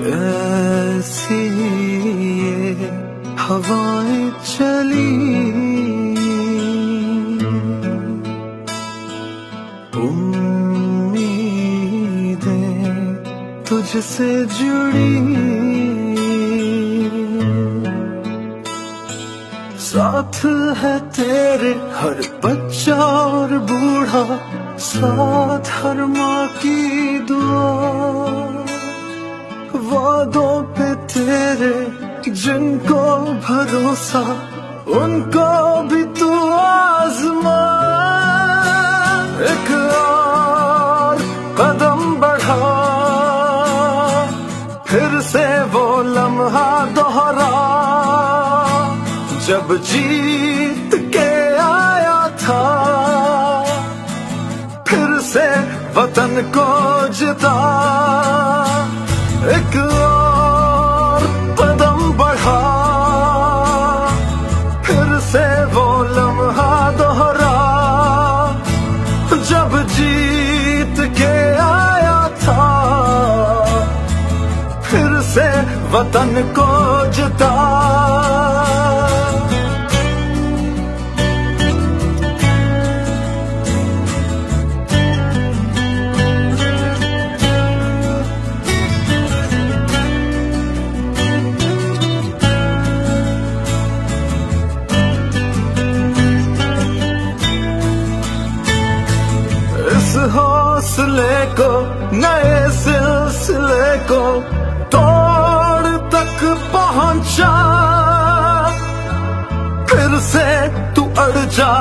ऐसी ये हवाएं चली, उम्मीदें तुझसे जुड़ी, साथ है तेरे हर बच्चा और बूढ़ा, साथ हर माँ की दुआ, वादों पे तेरे जिनको भरोसा, उनको भी तू आजमा। एक और कदम बढ़ा, फिर से वो लम्हा दोहरा, जब जीत के आया था, फिर से वतन को जिता। एक और कदम बढ़ा, फिर से वो लम्हा दोहरा, जब जीत के आया था, फिर से वतन को जिता। इस हौसले को, नए सिलसिले को तोड़ तक पहुंचा, फिर से तू अड़ जा।